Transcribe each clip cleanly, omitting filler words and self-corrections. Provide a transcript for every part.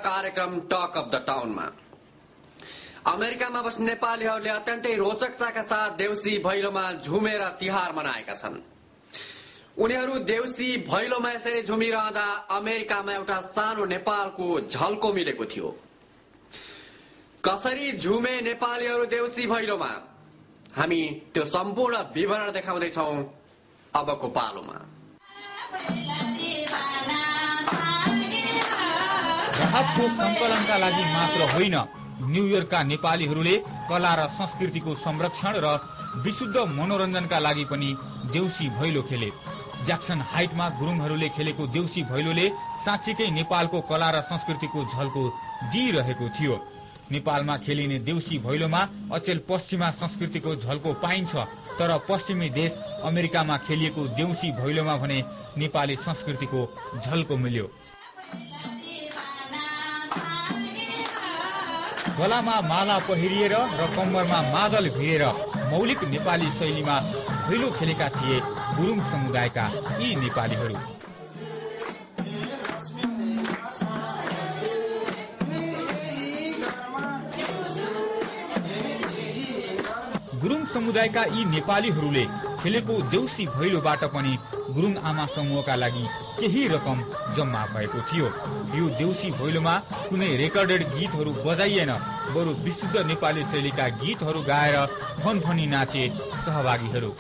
कार्यक्रम talk of the टाउनमा अमेरिकामा बस्ने नेपालीहरूले अत्यन्तै रोचकताका साथ देउसी भैलोमा झुमेर तिहार मनाएका छन्। उनीहरू देउसी भैलोमा यसरी झुमिरहँदा अमेरिकामा एउटा सानो नेपालको झल्को मिलेको थियो। कसरी झुमे नेपालीहरू देउसी भैलोमा, हामी त्यो सम्पूर्ण विवरण देखाउँदैछौं अबको पालोमा। राहतको संकलनका लागि मात्र होइन, न्युयोर्कका नेपालीहरूले कला र संस्कृतिको संरक्षण र विशुद्ध मनोरञ्जनका लागि पनि देउसी भैलो खेले। ज्याक्सन हाइटमा गुरुङहरूले खेलेको देउसी भैलोले साँच्चीकै नेपालको कला र संस्कृतिको झल्को दिइरहेको थियो। नेपालमा खेलिने देउसी भैलोमा अचेल पश्चिमा संस्कृतिको झल्को पाइन्छ, तर पश्चिमी देश अमेरिकामा खेलिएको देउसी भैलोमा भने नेपाली संस्कृतिको झल्को मिल्यो। गलामा माला पहिरिएर र कम्मरमा मादल भिरेर मौलिक नेपाली शैलीमा भैलो खेलेका थिए गुरुङ समुदायका यी नेपालीहरू। गुरुङ समुदायका यी नेपालीहरूले खेलेको देउसी भैलोबाट पनि गुरुङ आमा समूहका लागि केही रकम जम्मा भएको थियो। यो देउसी भैलोमा कुनै रेकर्डेड गीतहरू बजाइएन, बरु विशुद्ध नेपाली शैलीका गीतहरू गाएर फनफनी नाचे सहभागीहरू।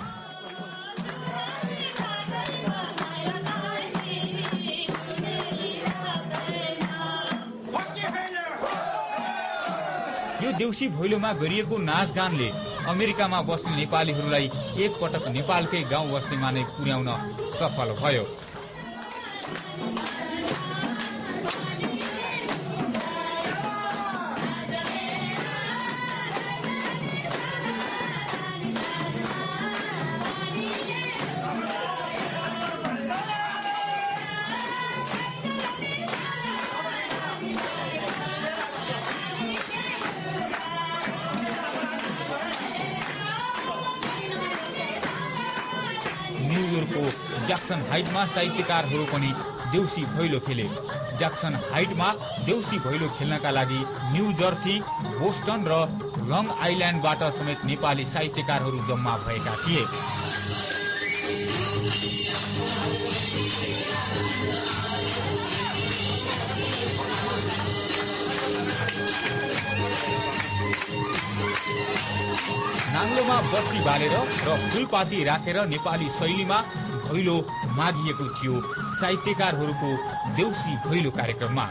यो देउसी भैलोमा गरिएको नाचगानले अमेरिकामा बस्ने नेपालीहरूलाई एकपटक नेपालकै गाउँ बस्तीमा नै पुर्याउन सफल भयो। न्युयोर्कको ज्याक्सन हाइटमा साहित्यकारहरू पनि देउसी भैलो खेले। ज्याक्सन हाइटमा देउसी भैलो खेल्नका लागि न्यू जर्सी, बोस्टन र लङ आइल्यान्डबाट समेत नेपाली साहित्यकारहरू जम्मा भएका थिए। नाङ्लोमा बत्ती बालेर र फूलपाती राखेर नेपाली शैलीमा भैलो मागिएको थियो साहित्यकारहरूको देउसी भैलो कार्यक्रममा।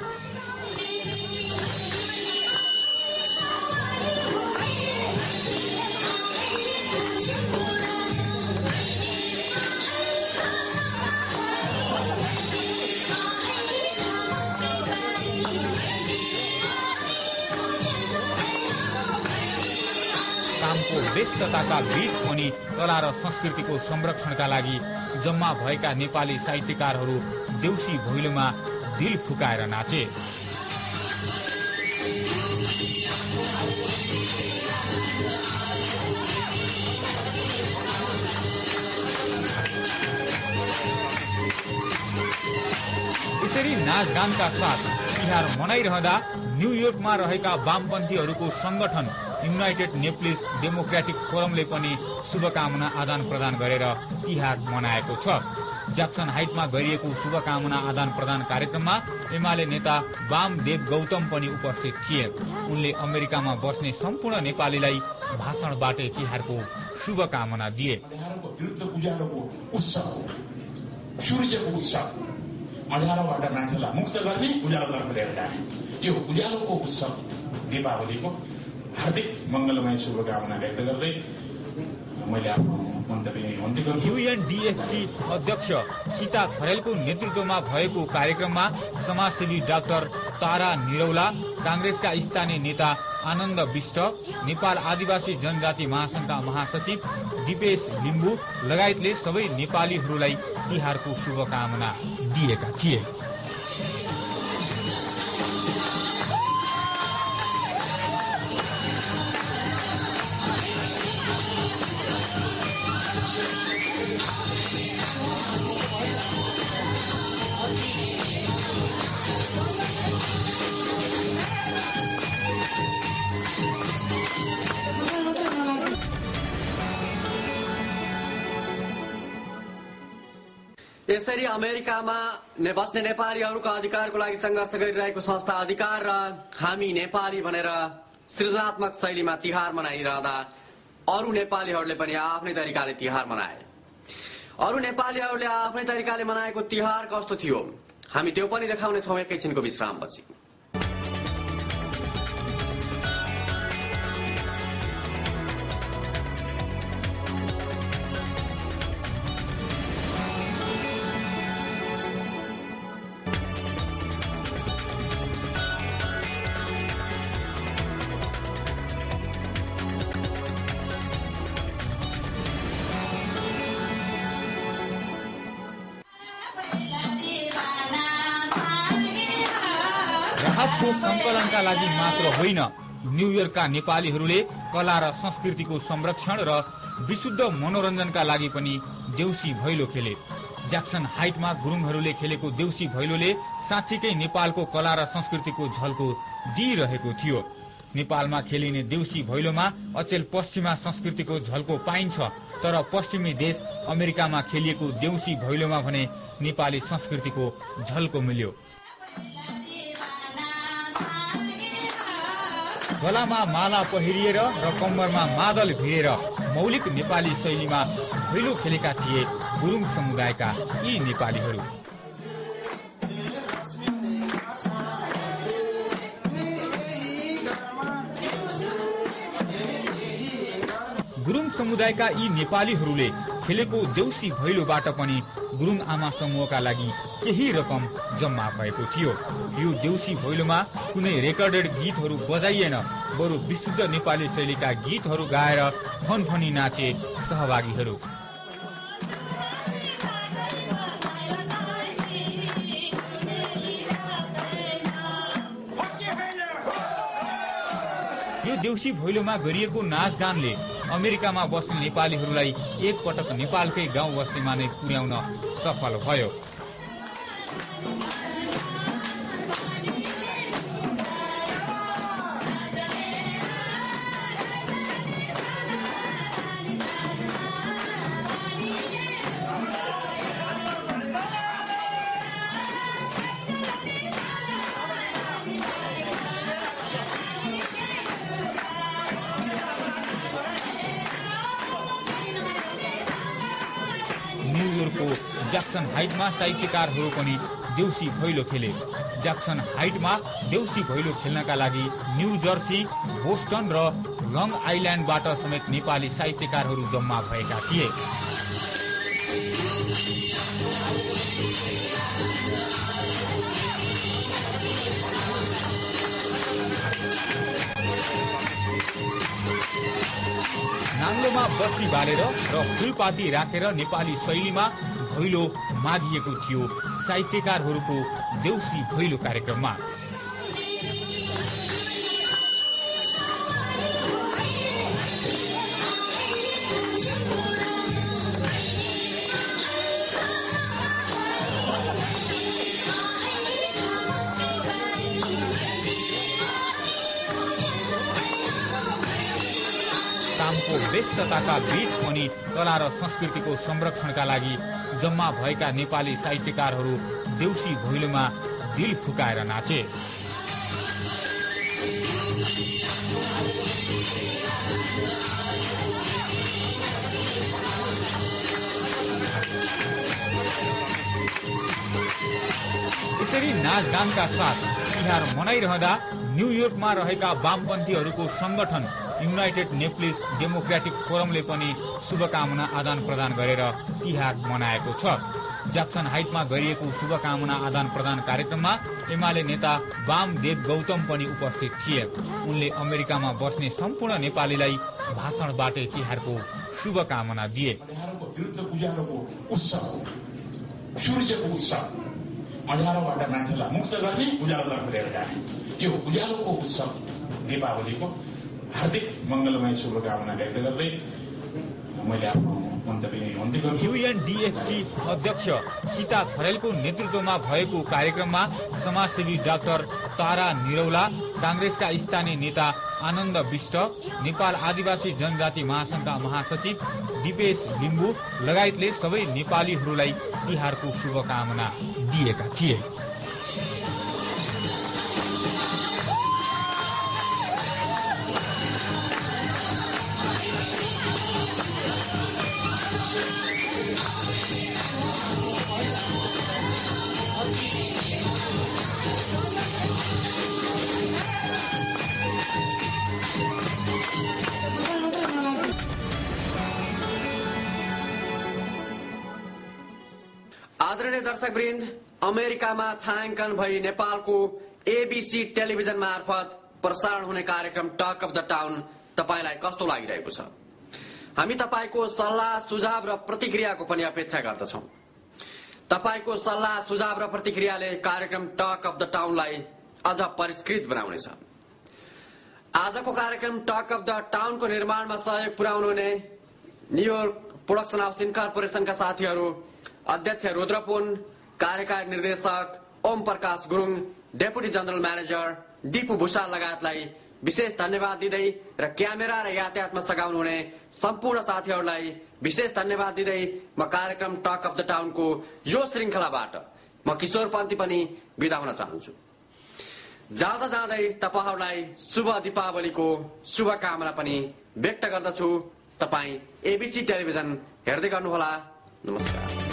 कामको व्यस्तताका बीच पनि कला र संस्कृतिको संरक्षणका लागि जम्मा भएका नेपाली साहित्यकारहरू देउसी भैलोमा दिल फुकाएर नाचे। यसरी नाचगानका साथ तिहार मनाइरहँदा न्युयोर्कमा रहेका वामपन्थीहरूको संगठन युनाइटेड नेप्लिस डेमोक्रेटिक फोरमले पनि शुभकामना आदान प्रदान गरेर तिहार मनाएको छ। ज्याक्सन हाइटमा गरिएको शुभकामना आदान प्रदान कार्यक्रममा एमाले नेता वामदेव गौतम पनि उपस्थित थिए। उनले अमेरिकामा बस्ने सम्पूर्ण नेपालीलाई भाषणबाटै तिहारको शुभकामना दिए। अँध्यारोबाट मान्छेलाई मुक्त गर्ने, उज्यालोतर्फ लिएर जाने यो उज्यालोको उत्सव दीपावलीको हार्दिक मंगलमय शुभकामना व्यक्त गर्दै मैले आफ्नो मन्तव्य अन्त्य गर्छु। युएनडीएफकी अध्यक्ष सीता खरेलको नेतृत्वमा भएको कार्यक्रममा समाजसेवी डाक्टर तारा निरौला, कांग्रेसका स्थानीय नेता आनन्द विष्ट, नेपाल आदिवासी जनजाति महासंघका महासचिव दिपेश लिम्बू लगायतले सबै नेपालीहरूलाई तिहारको शुभकामना दिएका थिए। यसरी अमेरिकामा बस्ने नेपालीहरूका अधिकारको लागि संघर्ष गरिरहेको संस्था अधिकार र हामी नेपाली भनेर सृजनात्मक शैलीमा तिहार मनाइरहँदा अरू नेपालीहरूले पनि आफ्नै तरिकाले तिहार मनाए। अरू नेपालीहरूले आफ्नै तरिकाले मनाएको तिहार कस्तो थियो हामी त्यो पनि देखाउने छौं एकैछिनको विश्रामपछि। राहतको संकलनका लागि मात्र होइन, न्युयोर्कका नेपालीहरूले कला र संस्कृतिको संरक्षण र विशुद्ध मनोरञ्जनका लागि पनि देउसी भैलो खेले। ज्याक्सन हाइटमा गुरुङहरूले खेलेको देउसी भैलोले साँच्चीकै नेपालको कला र संस्कृतिको झल्को दिइरहेको थियो। नेपालमा खेलिने देउसी भैलोमा अचेल पश्चिमा संस्कृतिको झल्को पाइन्छ, तर पश्चिमी देश अमेरिकामा खेलिएको देउसी भैलोमा भने नेपाली संस्कृतिको झल्को मिल्यो। गलामा माला पहिरिएर र कम्मरमा मादल भिरेर मौलिक नेपाली शैलीमा भैलो खेलेका थिए गुरुङ समुदायका यी नेपालीहरू। गुरुङ समुदायका यी नेपालीहरूले खेलेको देउसी भैलोबाट पनि गुरुङ आमा समूहका लागि केही रकम जम्मा भएको थियो। यो देउसी भैलोमा कुनै रेकर्डेड गीतहरू बजाइएन, बरु विशुद्ध नेपाली शैलीका गीतहरू गाएर फनफनी नाचे सहभागीहरू। यो देउसी भैलोमा गरिएको नाचगानले अमेरिकामा बस्ने नेपालीहरूलाई एकपटक नेपालकै गाउँ बस्तीमा नै पुर्याउन सफल भयो। न्युयोर्कको ज्याक्सन हाइटमा साहित्यकारहरू पनि देउसी भैलो खेले। ज्याक्सन हाइटमा देउसी भैलो खेल्नका लागि न्यू जर्सी, बोस्टन र लङ आइल्यान्डबाट समेत नेपाली साहित्यकारहरू जम्मा भएका थिए। नाङ्लोमा बत्ती बालेर र फूलपाती राखेर नेपाली शैलीमा भैलो मागिएको थियो साहित्यकारहरूको देउसी भैलो कार्यक्रममा। कामको व्यस्तताका बीच पनि कला र संस्कृतिको संरक्षणका लागि जम्मा भएका नेपाली साहित्यकारहरू देउसी भैलोमा दिल फुकाएर नाचे। यसरी नाचगानका साथ तिहार मनाइरहँदा न्युयोर्कमा रहेका वामपन्थीहरूको संगठन युनाइटेड नेप्लिज डेमोक्रेटिक फोरमले पनि शुभकामना आदान प्रदान गरेर तिहार मनाएको छ। ज्याक्सन हाइटमा गरिएको शुभकामना आदान प्रदान कार्यक्रममा एमाले नेता वामदेव गौतम पनि उपस्थित थिए। उनले अमेरिकामा बस्ने सम्पूर्ण नेपालीलाई भाषणबाटै तिहारको शुभकामना दिए। सूर्यको उत्सव अँध्यारोबाट मान्छेलाई मुक्त गर्ने, उज्यालोतर्फ लिएर जाने, यो उज्यालोको उत्सव दीपावलीको हार्दिक मंगलमय शुभकामना व्यक्त गर्दै मैले आफ्नो मन्तव्य अन्त्य गर्छु। युएनडीएफकी अध्यक्ष सीता खरेलको नेतृत्वमा भएको कार्यक्रममा समाजसेवी डाक्टर तारा निरौला, कांग्रेसका स्थानीय नेता आनन्द विष्ट, नेपाल आदिवासी जनजाति महासंघका महासचिव दिपेश लिम्बू लगायतले सबै नेपालीहरूलाई तिहारको शुभकामना दिएका थिए। आदरणीय दर्शकवृन्द, अमेरिकामा छायाङ्कन भई नेपालको एबीसी टेलिभिजन मार्फत प्रसारण हुने कार्यक्रम टक अफ द टाउन तपाईलाई कस्तो लागिरहेको छ? हामी तपाईको सल्लाह सुझाव र प्रतिक्रियाको पनि अपेक्षा गर्दछौं। तपाईको सल्लाह सुझाव र प्रतिक्रियाले कार्यक्रम टक अफ द टाउनलाई अझ परिष्कृत बनाउनेछ। आजको कार्यक्रम टक अफ द टाउनको निर्माणमा सहयोग पुर्याउनु हुने न्युयोर्क प्रोडक्सन हाउस इन्कर्पोरेसनका साथीहरू अध्यक्ष रुद्र पुन, कार्यकारी निर्देशक Om Prakash Gurung, deputy general manager Dipu Bhusal लगायतलाई विशेष धन्यवाद दिँदै र क्यामेरा र यातायातमा सघाउनु हुने सम्पूर्ण साथीहरूलाई विशेष धन्यवाद दिँदै म कार्यक्रम टक अफ द टाउनको यो श्रृंखलाबाट म किशोर पन्थी पनि बिदा हुन चाहन्छु। जाँदा जाँदै तपाईहरूलाई शुभ दीपावलीको शुभकामना पनि व्यक्त गर्दछु। तपाई एबीसी टेलिभिजन हेर्दै गर्नुहोला। नमस्कार।